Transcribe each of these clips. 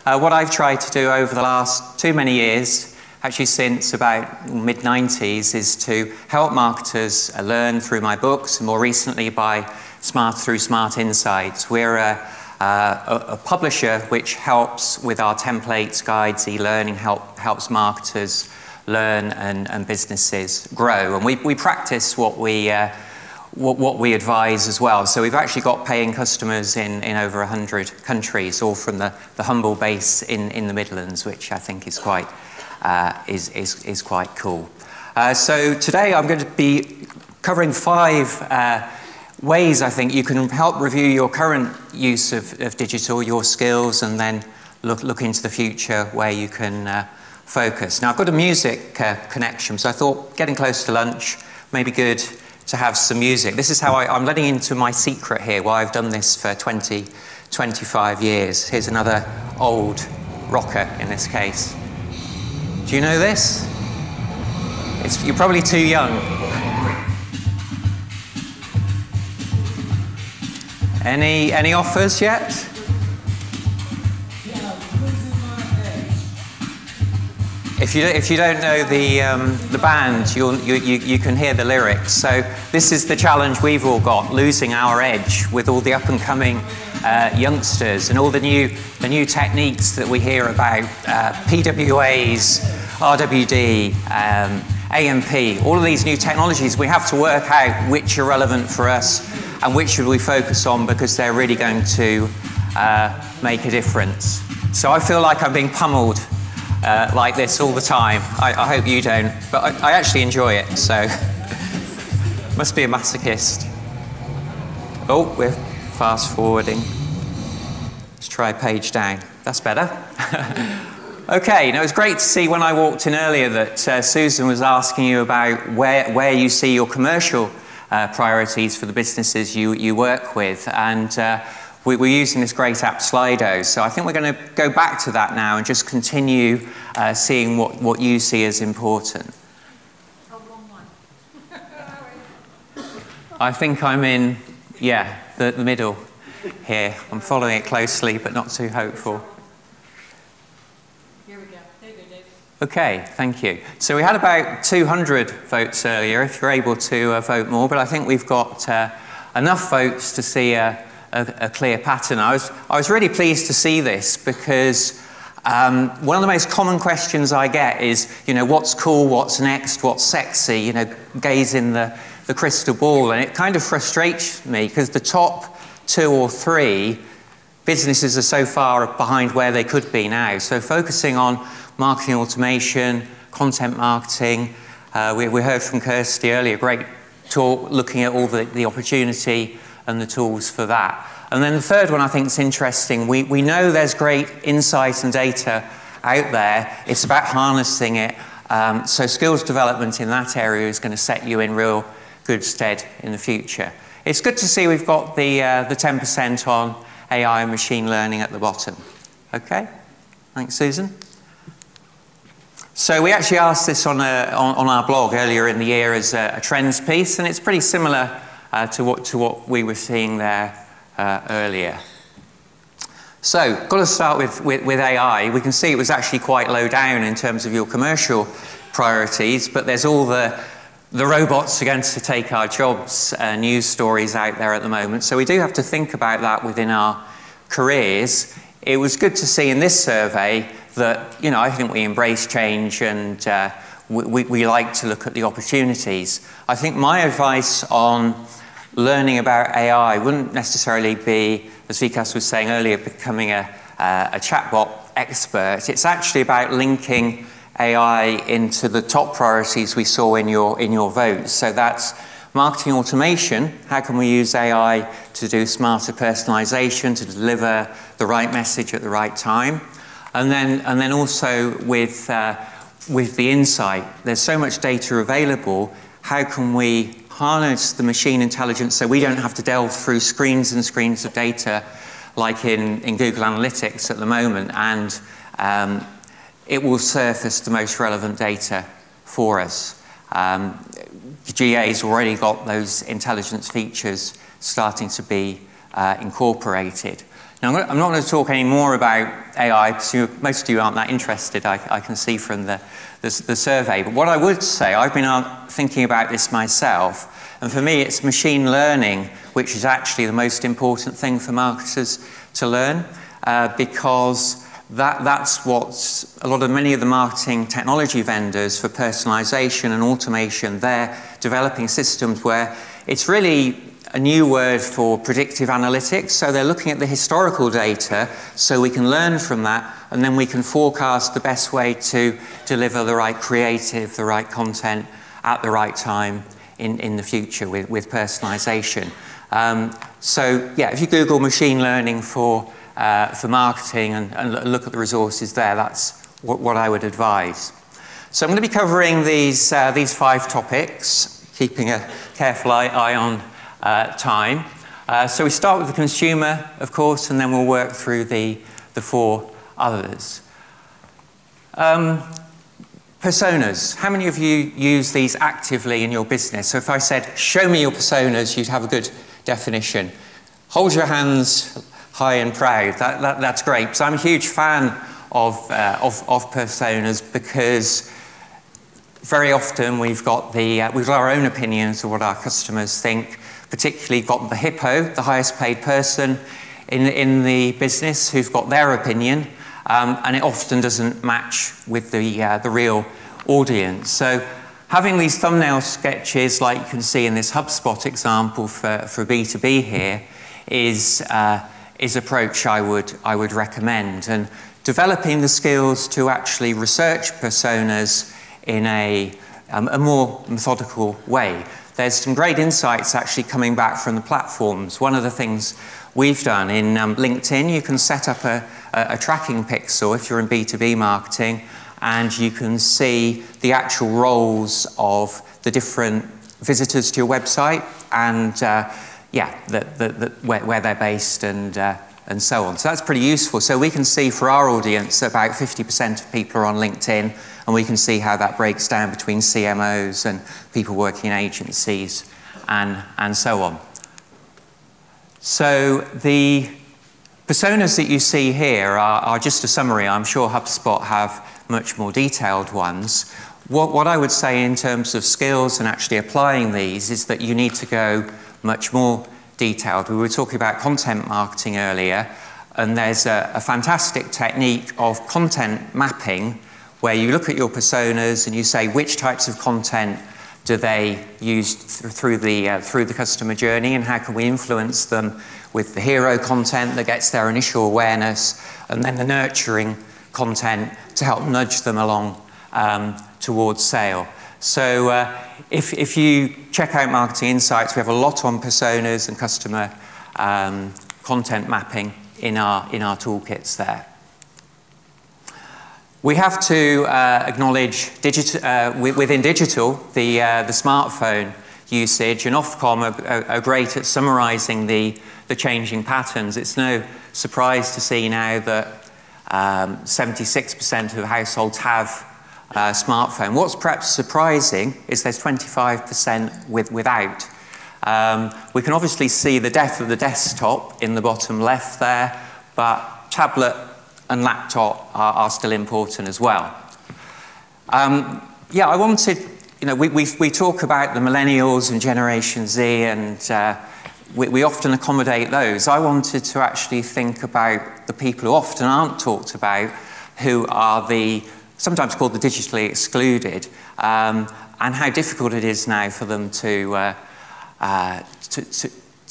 What I've tried to do over the last too many years, actually since about mid-90s, is to help marketers learn through my books, and more recently through Smart Insights. We're a publisher which helps with our templates, guides, e-learning, helps marketers learn and businesses grow. And we practice what we advise as well. So we've actually got paying customers in over 100 countries, all from the humble base in the Midlands, which I think is quite quite cool. So today I'm going to be covering 5 ways I think you can help review your current use of digital, your skills, and then look into the future where you can focus. Now I've got a music connection, so I thought getting close to lunch may be good to have some music. This is how I'm letting into my secret here, why I've done this for 25 years. Here's another old rocker in this case. Do you know this? You're probably too young. Any offers yet? If you don't know the band, you can hear the lyrics. So this is the challenge we've all got: losing our edge with all the up-and-coming youngsters and all the new techniques that we hear about, PWAs, RWD, AMP, all of these new technologies. We have to work out which are relevant for us and which should we focus on, because they're really going to make a difference. So I feel like I'm being pummeled like this all the time. I hope you don't, but I actually enjoy it, so must be a masochist. Oh, we're fast forwarding. Let's try a page down. That's better. Okay, now it was great to see when I walked in earlier that Susan was asking you about where you see your commercial priorities for the businesses you work with, and we're using this great app Slido, so I think we're going to go back to that now and just continue seeing what you see as important. Oh, wrong one. I think I'm in, the middle here. I'm following it closely, but not too hopeful. Here we go. There you go, Dave. Okay, thank you. So we had about 200 votes earlier, if you're able to vote more, but I think we've got enough votes to see a clear pattern. I was really pleased to see this, because one of the most common questions I get is, what's cool, what's next, what's sexy, gaze in the crystal ball, and it kind of frustrates me because the top 2 or 3 businesses are so far behind where they could be now. So focusing on marketing automation, content marketing, we heard from Kirsty earlier, great talk looking at all the opportunity and the tools for that. And then the third one I think is interesting. We know there's great insight and data out there. It's about harnessing it. So skills development in that area is going to set you in real good stead in the future. It's good to see we've got the 10% on AI and machine learning at the bottom. Okay, thanks, Susan. So we actually asked this on our blog earlier in the year as a trends piece, and it's pretty similar to what we were seeing there earlier. So, got to start with AI. We can see it was actually quite low down in terms of your commercial priorities, but there's all the robots are going to take our jobs, news stories out there at the moment. So we do have to think about that within our careers. It was good to see in this survey that, I think we embrace change and we like to look at the opportunities. I think my advice on learning about AI wouldn't necessarily be, as Vikas was saying earlier, becoming a chatbot expert. It's actually about linking AI into the top priorities we saw in your votes. So that's marketing automation. How can we use AI to do smarter personalization, to deliver the right message at the right time? And then also with the insight, there's so much data available. How can we harness the machine intelligence so we don't have to delve through screens and screens of data like in Google Analytics at the moment, and it will surface the most relevant data for us. GA's already got those intelligence features starting to be incorporated. Now, I'm not going to talk any more about AI, because most of you aren't that interested, I can see from the survey. But what I would say, I've been thinking about this myself, and for me it's machine learning, which is actually the most important thing for marketers to learn, because that's what many of the marketing technology vendors for personalization and automation, they're developing systems where it's really a new word for predictive analytics. So they're looking at the historical data so we can learn from that, and then we can forecast the best way to deliver the right creative, the right content at the right time in the future with personalization. So yeah, if you Google machine learning for marketing and look at the resources there, that's what I would advise. So I'm going to be covering these 5 topics, keeping a careful eye on time. So we start with the consumer, of course, and then we'll work through the 4 others. Personas. How many of you use these actively in your business? So if I said, show me your personas, you'd have a good definition. Hold your hands high and proud. That's great. Because I'm a huge fan of personas, because very often we've got our own opinions of what our customers think. Particularly got the hippo, the highest paid person in the business, who's got their opinion, and it often doesn't match with the real audience. So having these thumbnail sketches, like you can see in this HubSpot example for B2B here, is approach I would recommend, and developing the skills to actually research personas in a more methodical way. There's some great insights actually coming back from the platforms. One of the things we've done in LinkedIn, you can set up a tracking pixel if you're in B2B marketing, and you can see the actual roles of the different visitors to your website, and where they're based and so on. So that's pretty useful. So we can see for our audience about 50% of people are on LinkedIn, and we can see how that breaks down between CMOs and people working in agencies and so on. So the personas that you see here are just a summary. I'm sure HubSpot have much more detailed ones. What I would say in terms of skills and actually applying these is that you need to go much more detailed. We were talking about content marketing earlier, and there's a fantastic technique of content mapping, where you look at your personas and you say which types of content do they use through the customer journey, and how can we influence them with the hero content that gets their initial awareness, and then the nurturing content to help nudge them along towards sale. So if you check out Marketing Insights, we have a lot on personas and customer content mapping in our toolkits there. We have to acknowledge within digital the smartphone usage, and Ofcom are great at summarising the changing patterns. It's no surprise to see now that 76% of households have a smartphone. What's perhaps surprising is there's 25% without. We can obviously see the death of the desktop in the bottom left there, but tablet and laptop are still important as well. Yeah, I wanted, we talk about the millennials and Generation Z, and we often accommodate those. I wanted to actually think about the people who often aren't talked about, who are sometimes called the digitally excluded, and how difficult it is now for them to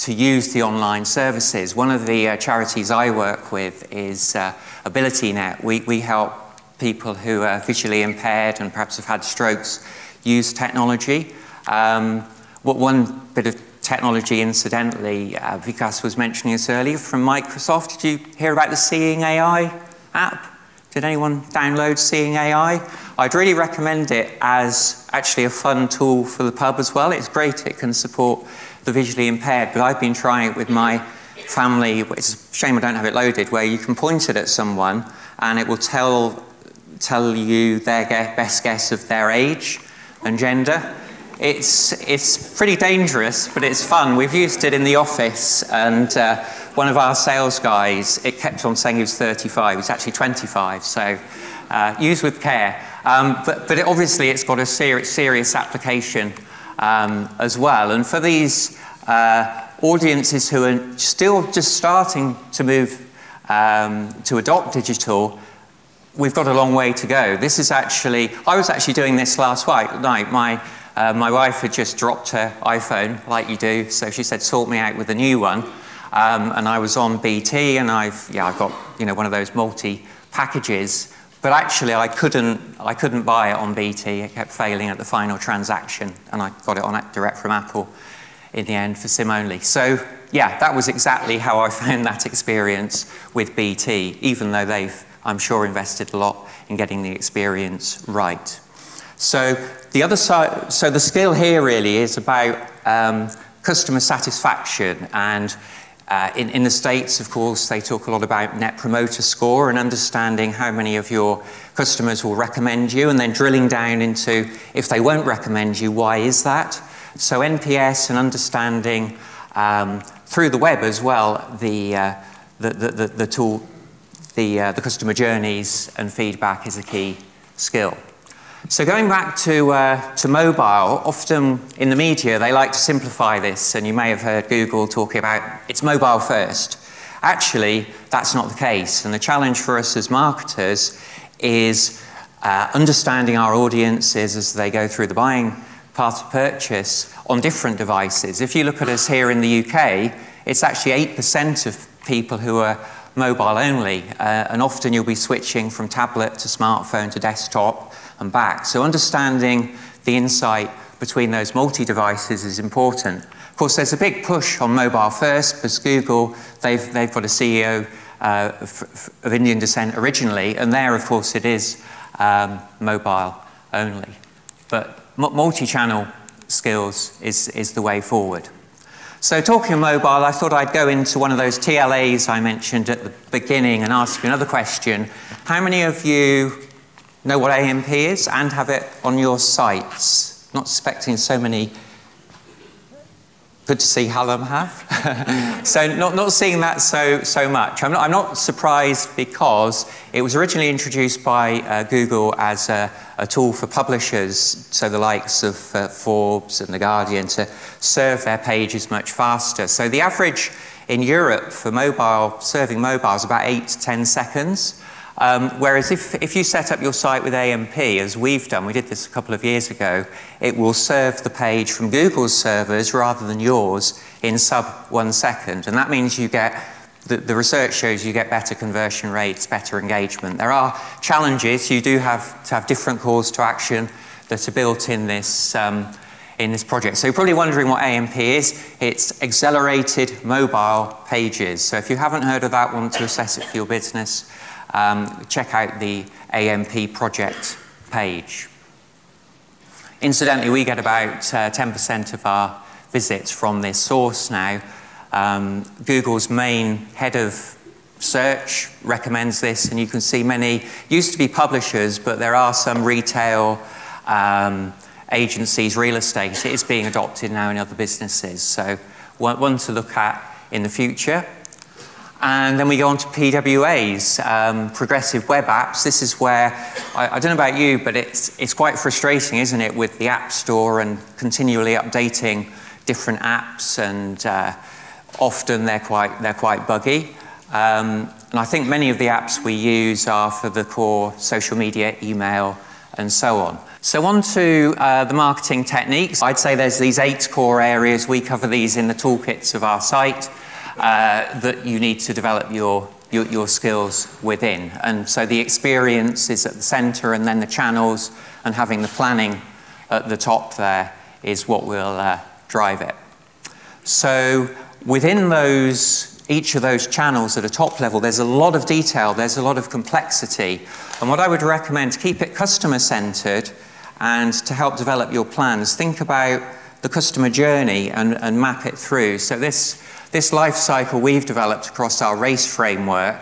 use the online services. One of the charities I work with is AbilityNet. We help people who are visually impaired and perhaps have had strokes use technology. One bit of technology, incidentally, Vikas was mentioning this earlier, from Microsoft. Did you hear about the Seeing AI app? Did anyone download Seeing AI? I'd really recommend it as actually a fun tool for the pub as well. It's great, it can support the visually impaired, but I've been trying it with my family. It's a shame I don't have it loaded, where you can point it at someone and it will tell you their best guess of their age and gender. It's pretty dangerous, but it's fun. We've used it in the office, and one of our sales guys, it kept on saying he was 35. He's actually 25, so use with care. But obviously it's got a serious application as well. And for these audiences who are still just starting to move to adopt digital, we've got a long way to go. This is actually, I was actually doing this last night. My wife had just dropped her iPhone, like you do, so she said, sort me out with a new one. And I was on BT, and I've got one of those multi-packages, but actually I couldn't buy it on BT. It kept failing at the final transaction, and I got it on direct from Apple in the end for SIM only. So yeah, that was exactly how I found that experience with BT, even though they've, I'm sure, invested a lot in getting the experience right. So the other side, so the skill here really is about customer satisfaction, and in the States, of course, they talk a lot about Net Promoter Score and understanding how many of your customers will recommend you, and then drilling down into, if they won't recommend you, why is that? So NPS and understanding through the web as well the tool, the customer journeys and feedback is a key skill. So going back to mobile, often in the media they like to simplify this, and you may have heard Google talking about it's mobile first. Actually, that's not the case, and the challenge for us as marketers is understanding our audiences as they go through the buying part of purchase on different devices. If you look at us here in the UK, it's actually 8% of people who are mobile only, and often you'll be switching from tablet to smartphone to desktop and back. So understanding the insight between those multi-devices is important. Of course, there's a big push on mobile first, because Google, they've got a CEO of Indian descent originally, and there, of course, it is mobile only. But multi-channel skills is the way forward. So talking of mobile, I thought I'd go into one of those TLAs I mentioned at the beginning and ask you another question. How many of you know what AMP is and have it on your sites? Not expecting so many. Good to see Hallam have. So not seeing that so much. I'm not surprised, because it was originally introduced by Google as a tool for publishers, so the likes of Forbes and The Guardian, to serve their pages much faster. So the average in Europe for mobile, serving mobile, is about 8 to 10 seconds. Whereas if you set up your site with AMP, as we've done, we did this a couple of years ago, it will serve the page from Google's servers rather than yours in sub 1 second. And that means you get, the research shows you get better conversion rates, better engagement. There are challenges. You do have to have different calls to action that are built in this project. So you're probably wondering what AMP is. It's accelerated mobile pages. So if you haven't heard of that, want to assess it for your business, check out the AMP project page. Incidentally, we get about 10% of our visits from this source now. Google's main head of search recommends this, and you can see many, used to be publishers, but there are some retail agencies, real estate. It is being adopted now in other businesses. So one to look at in the future. And then we go on to PWAs, progressive web apps. This is where, I don't know about you, but it's quite frustrating, isn't it, with the App Store and continually updating different apps, and often they're quite buggy. And I think many of the apps we use are for the core social media, email, and so on. So on to the marketing techniques. I'd say there's these 8 core areas. We cover these in the toolkits of our site. That you need to develop your skills within. And so the experience is at the center, and then the channels and having the planning at the top there is what will drive it. So within each of those channels at a top level, there's a lot of detail, there's a lot of complexity. And what I would recommend, to keep it customer-centered and to help develop your plans, think about the customer journey and map it through. So this life cycle we've developed across our race framework,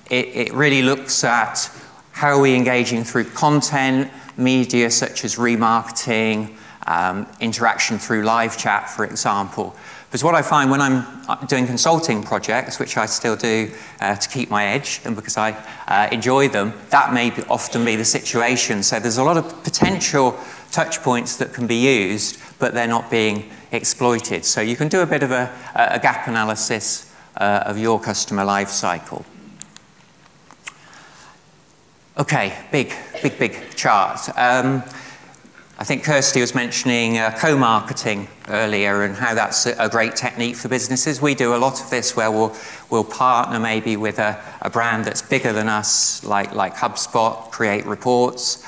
it really looks at how are we engaging through content, media such as remarketing, interaction through live chat, for example. Because what I find when I'm doing consulting projects, which I still do to keep my edge and because I enjoy them, that may often be the situation. So there's a lot of potential touch points that can be used, but they're not being exploited. So you can do a bit of a gap analysis of your customer life cycle. Okay, big chart. I think Kirsty was mentioning co-marketing earlier and how that's a great technique for businesses. We do a lot of this where we'll partner maybe with a brand that's bigger than us, like HubSpot, create reports.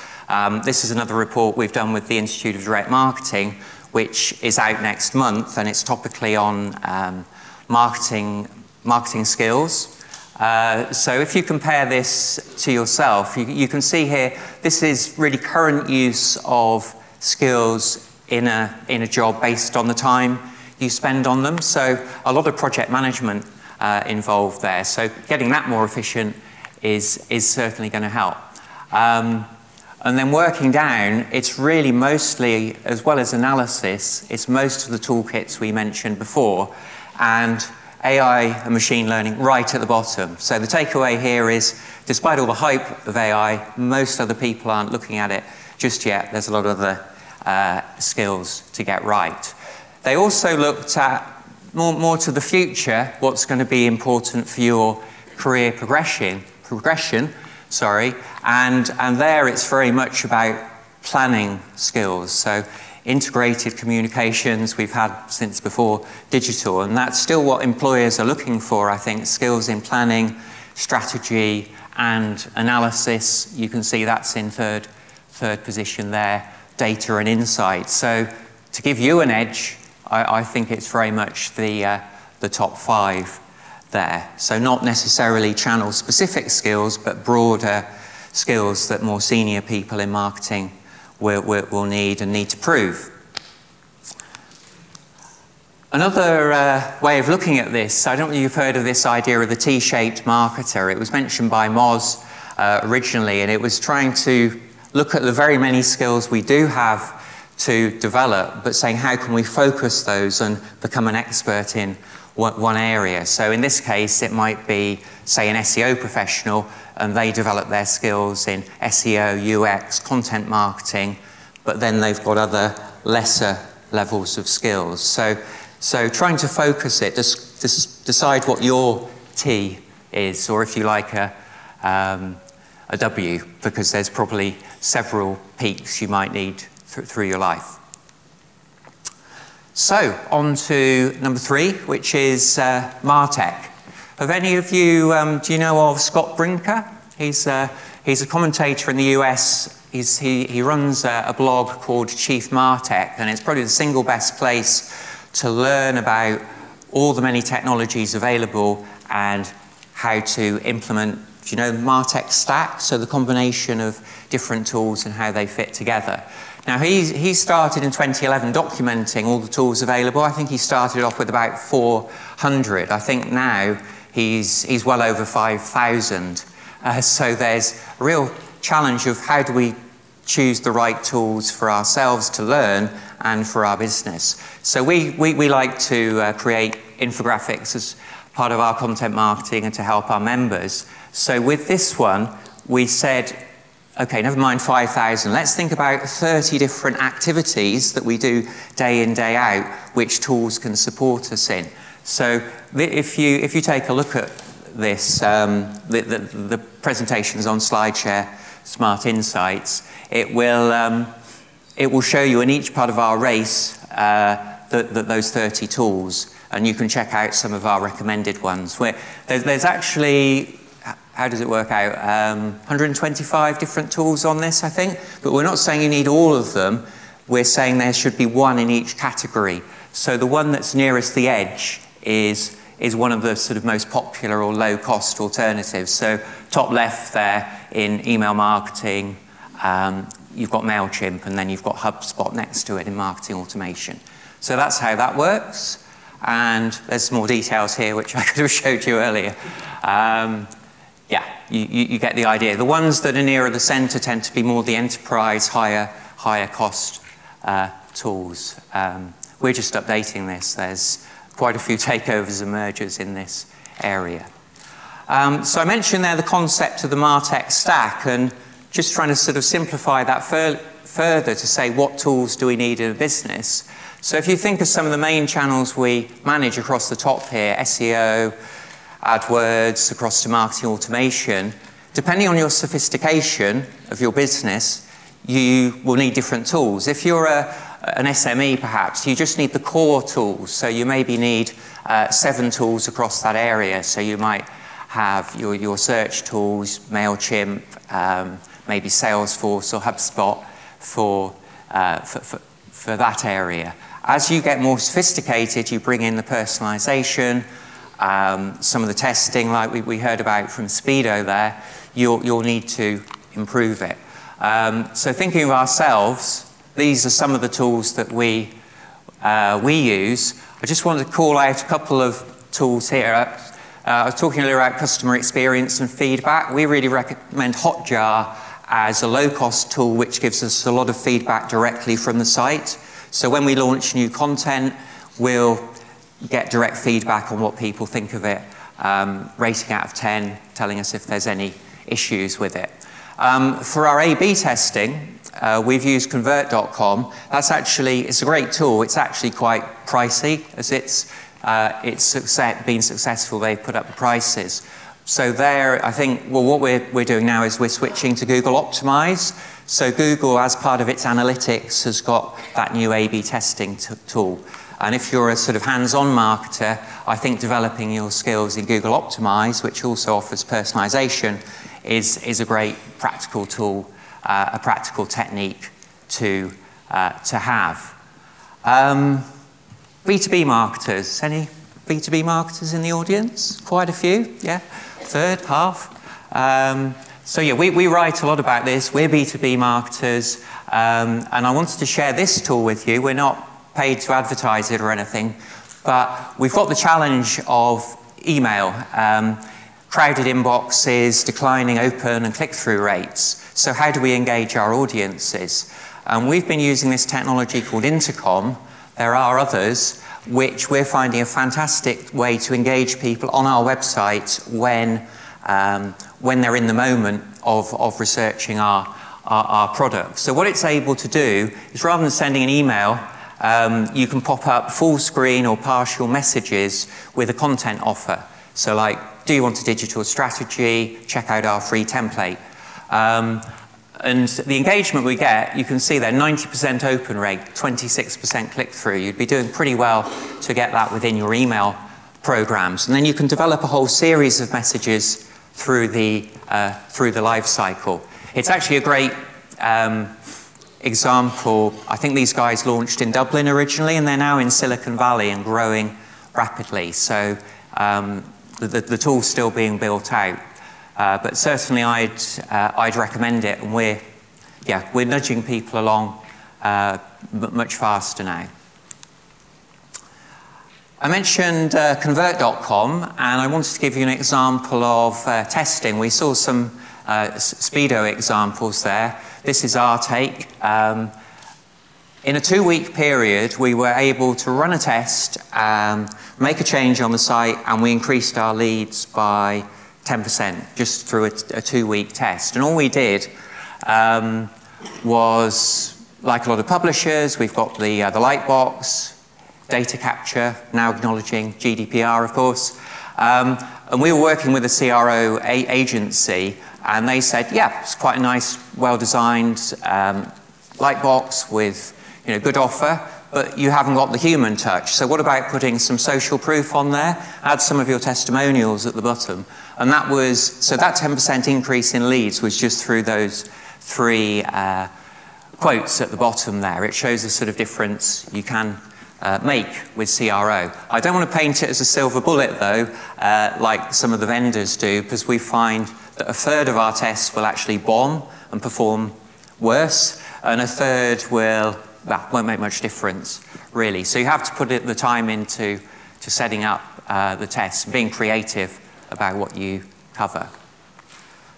This is another report we've done with the Institute of Direct Marketing, which is out next month, and it's topically on marketing skills. So if you compare this to yourself, you can see here, this is really current use of skills in a job based on the time you spend on them. So a lot of project management involved there. So getting that more efficient is certainly going to help. And then working down, it's really mostly, as well as analysis, it's most of the toolkits we mentioned before, and AI and machine learning right at the bottom. So the takeaway here is, despite all the hype of AI, most other people aren't looking at it just yet. There's a lot of other skills to get right. They also looked at more to the future, what's going to be important for your career progression, and there it's very much about planning skills. So integrated communications we've had since before digital, and that's still what employers are looking for, I think, skills in planning, strategy and analysis. You can see that's in third position there, data and insight. So to give you an edge, I think it's very much the top 5 there. So not necessarily channel specific skills, but broader skills that more senior people in marketing will need to prove. Another way of looking at this, I don't know if you've heard of this idea of the T-shaped marketer. It was mentioned by Moz originally, and it was trying to look at the very many skills we do have to develop, but saying how can we focus those and become an expert in one area. So in this case, it might be, say, an SEO professional, and they develop their skills in SEO, UX, content marketing, but then they've got other lesser levels of skills. So trying to focus it, decide what your T is, or if you like a W, because there's probably several peaks you might need through your life. So on to number 3, which is MarTech. Have any of you, do you know of Scott Brinker? He's a commentator in the US. He runs a blog called Chief MarTech, and it's probably the single best place to learn about all the many technologies available and how to implement, do you know, the MarTech stack? So the combination of different tools and how they fit together. Now, he started in 2011 documenting all the tools available. I think he started off with about 400. I think now he's well over 5,000. So there's a real challenge of how do we choose the right tools for ourselves to learn and for our business. So we like to create infographics as part of our content marketing and to help our members. So with this one, we said, okay, never mind 5,000. Let's think about 30 different activities that we do day in, day out, which tools can support us in. So if you take a look at this, the presentations on SlideShare, Smart Insights, it will show you in each part of our race those 30 tools, and you can check out some of our recommended ones. There's actually, how does it work out? 125 different tools on this, I think. But we're not saying you need all of them. We're saying there should be one in each category. So the one that's nearest the edge is one of the sort of most popular or low-cost alternatives. So top left there in email marketing, you've got MailChimp, and then you've got HubSpot next to it in marketing automation. So that's how that works. And there's some more details here, which I could have showed you earlier. Yeah, you get the idea. The ones that are nearer the center tend to be more the enterprise, higher cost tools. We're just updating this. There's quite a few takeovers and mergers in this area. So I mentioned there the concept of the MarTech stack, and just trying to sort of simplify that further to say what tools do we need in a business. So if you think of some of the main channels we manage across the top here, SEO, AdWords, across to marketing automation, depending on your sophistication of your business, you will need different tools. If you're an SME perhaps, you just need the core tools. So you maybe need 7 tools across that area. So you might have your search tools, MailChimp, maybe Salesforce or HubSpot for that area. As you get more sophisticated, you bring in the personalization, some of the testing like we heard about from Speedo there, you'll need to improve it. So thinking of ourselves, these are some of the tools that we use. I just wanted to call out a couple of tools here. I was talking earlier about customer experience and feedback. We really recommend Hotjar as a low-cost tool which gives us a lot of feedback directly from the site. So when we launch new content, we'll get direct feedback on what people think of it, rating out of 10, telling us if there's any issues with it. For our A/B testing, we've used convert.com. It's a great tool. It's actually quite pricey, as it's been successful. They've put up the prices. So there, I think, well, what we're doing now is we're switching to Google Optimize. So Google, as part of its analytics, has got that new A/B testing tool. And if you're a sort of hands-on marketer, I think developing your skills in Google Optimize, which also offers personalization, is a great practical tool, a practical technique to have. B2B marketers. Any B2B marketers in the audience? Quite a few, yeah? Third, half. So yeah, we write a lot about this. We're B2B marketers, and I wanted to share this tool with you. We're not paid to advertise it or anything, but we've got the challenge of email, crowded inboxes, declining open and click-through rates. So how do we engage our audiences? We've been using this technology called Intercom. There are others, which we're finding a fantastic way to engage people on our website when they're in the moment of researching our products. So what it's able to do is, rather than sending an email, you can pop up full screen or partial messages with a content offer. So like, do you want a digital strategy? Check out our free template. And the engagement we get, you can see there, 90% open rate, 26% click-through. You'd be doing pretty well to get that within your email programs. And then you can develop a whole series of messages through the life cycle. It's actually a great example. I think these guys launched in Dublin originally, and they're now in Silicon Valley and growing rapidly. So the tool's still being built out. But certainly I'd recommend it, and we're nudging people along much faster now. I mentioned convert.com, and I wanted to give you an example of testing. We saw some Speedo examples there. This is our take. In a 2-week period, we were able to run a test, make a change on the site, and we increased our leads by 10% just through a 2-week test. And all we did was, like a lot of publishers, we've got the lightbox, data capture, now acknowledging GDPR, of course. And we were working with a CRO agency, and they said, yeah, it's quite a nice, well-designed lightbox with good offer, but you haven't got the human touch. So what about putting some social proof on there? Add some of your testimonials at the bottom. And that was, so that 10% increase in leads was just through those 3 quotes at the bottom there. It shows the sort of difference you can make with CRO. I don't want to paint it as a silver bullet though, like some of the vendors do, because we find that 1/3 of our tests will actually bomb and perform worse, and 1/3 won't make much difference, really. So you have to put the time into setting up the tests, being creative about what you cover.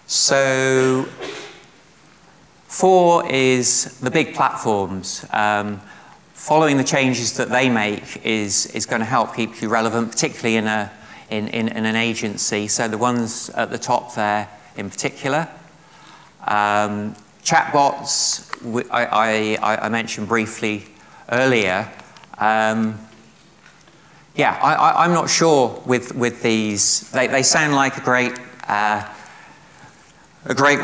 So 4 is the big platforms. following the changes that they make is going to help keep you relevant, particularly in an agency. So the ones at the top there in particular. Chatbots, I mentioned briefly earlier. Yeah, I'm not sure with these. They sound like a great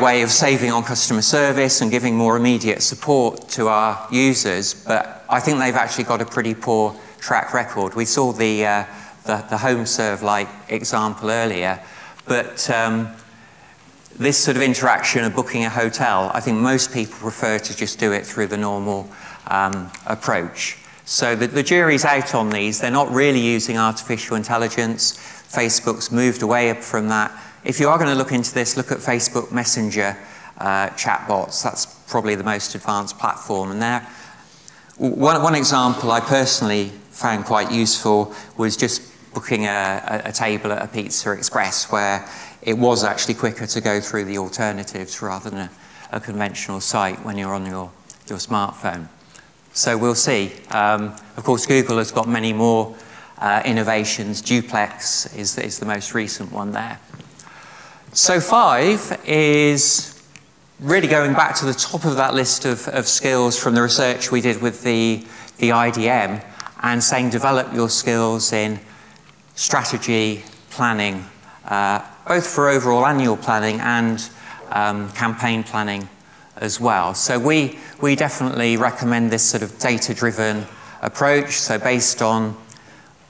way of saving on customer service and giving more immediate support to our users, but I think they've actually got a pretty poor track record. We saw the home serve-like example earlier, but this sort of interaction of booking a hotel, I think most people prefer to just do it through the normal approach. So the jury's out on these. They're not really using artificial intelligence. Facebook's moved away from that. If you are going to look into this, look at Facebook Messenger chatbots. That's probably the most advanced platform. And there, one example I personally found quite useful was just booking a table at a Pizza Express, where it was actually quicker to go through the alternatives rather than a conventional site when you're on your smartphone. So we'll see. Of course, Google has got many more innovations. Duplex is the most recent one there. So 5 is really going back to the top of that list of skills from the research we did with the IDM, and saying develop your skills in strategy, planning, both for overall annual planning and campaign planning as well. So we definitely recommend this sort of data-driven approach. So based on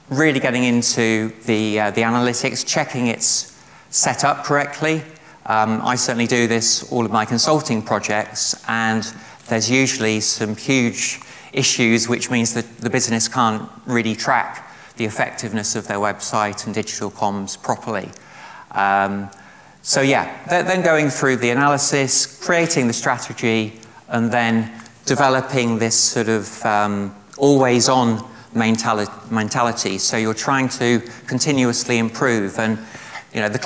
really getting into the analytics, checking it's set up correctly. I certainly do this all of my consulting projects, and there's usually some huge issues, which means that the business can't really track the effectiveness of their website and digital comms properly. So yeah, then going through the analysis, creating the strategy, and then developing this sort of always-on mentality. So you're trying to continuously improve. And you know, the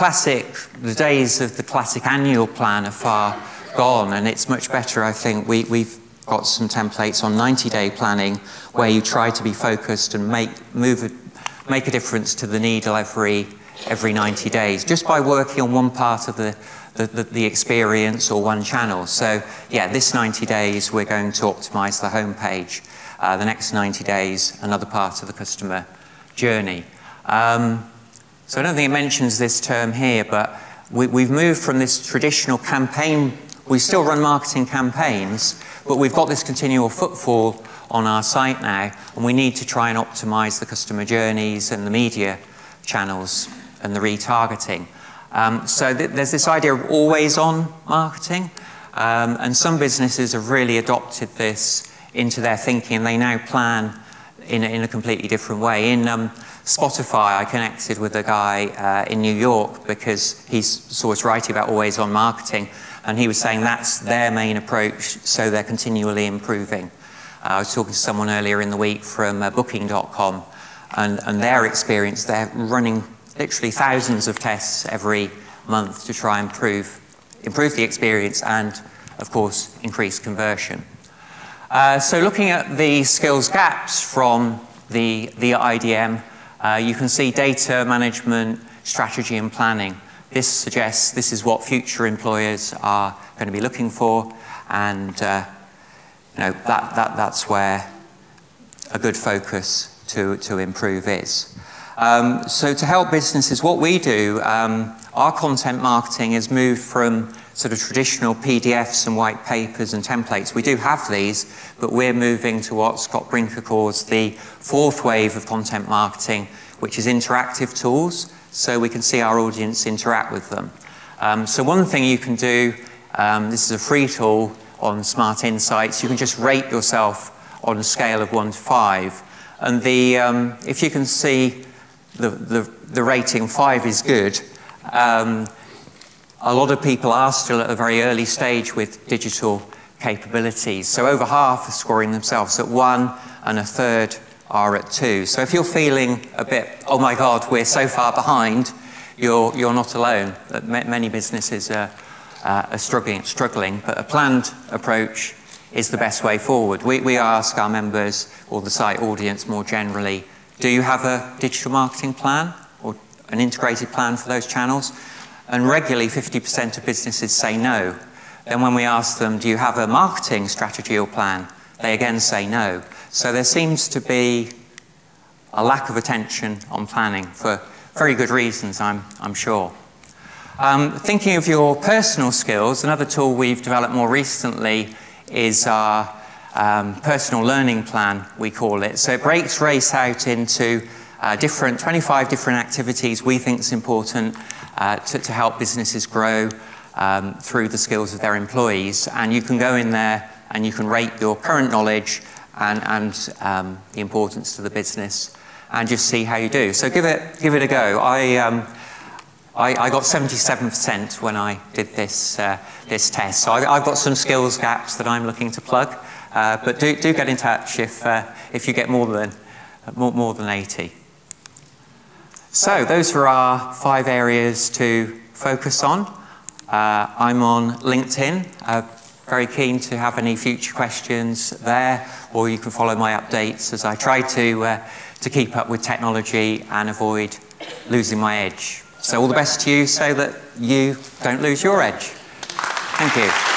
days of the classic annual plan are far gone, and it's much better, I think. We've got some templates on 90-day planning where you try to be focused and make a difference to the needle every 90 days, just by working on one part of the experience or one channel. So yeah, this 90 days we're going to optimize the homepage. The next 90 days, another part of the customer journey. So I don't think it mentions this term here, but we've moved from this traditional campaign. We still run marketing campaigns, but we've got this continual footfall on our site now, and we need to try and optimize the customer journeys and the media channels and the retargeting. So there's this idea of always-on marketing, and some businesses have really adopted this into their thinking. They now plan in a completely different way. In Spotify, I connected with a guy in New York because he saw us writing about always-on marketing, and he was saying that's their main approach, so they're continually improving. I was talking to someone earlier in the week from Booking.com, and their experience, they're running literally thousands of tests every month to try and improve the experience and, of course, increase conversion. So looking at the skills gaps from the IDM, you can see data management, strategy and planning. This suggests this is what future employers are going to be looking for, and you know, that's where a good focus to improve is. So to help businesses, what we do, our content marketing has moved from sort of traditional PDFs and white papers and templates. We do have these, but we're moving to what Scott Brinker calls the 4th wave of content marketing, which is interactive tools, so we can see our audience interact with them. So one thing you can do, this is a free tool on Smart Insights, you can just rate yourself on a scale of 1 to 5. And if you can see the rating 5 is good, a lot of people are still at a very early stage with digital capabilities. So over half are scoring themselves at 1, and a third are at 2. So if you're feeling a bit, oh my God, we're so far behind, you're not alone. Many businesses are struggling, but a planned approach is the best way forward. We ask our members, or the site audience more generally, do you have a digital marketing plan or an integrated plan for those channels? And regularly 50% of businesses say no. Then when we ask them, do you have a marketing strategy or plan? They again say no. So there seems to be a lack of attention on planning for very good reasons, I'm sure. Thinking of your personal skills, another tool we've developed more recently is our personal learning plan, we call it. So it breaks race out into 25 different activities we think is important to help businesses grow through the skills of their employees. And you can go in there and you can rate your current knowledge and the importance to the business and just see how you do. So give it a go. I got 77% when I did this test. So I've got some skills gaps that I'm looking to plug. But do get in touch if you get more than 80. So those are our 5 areas to focus on. I'm on LinkedIn. Very keen to have any future questions there, or you can follow my updates as I try to keep up with technology and avoid losing my edge. So all the best to you so that you don't lose your edge. Thank you.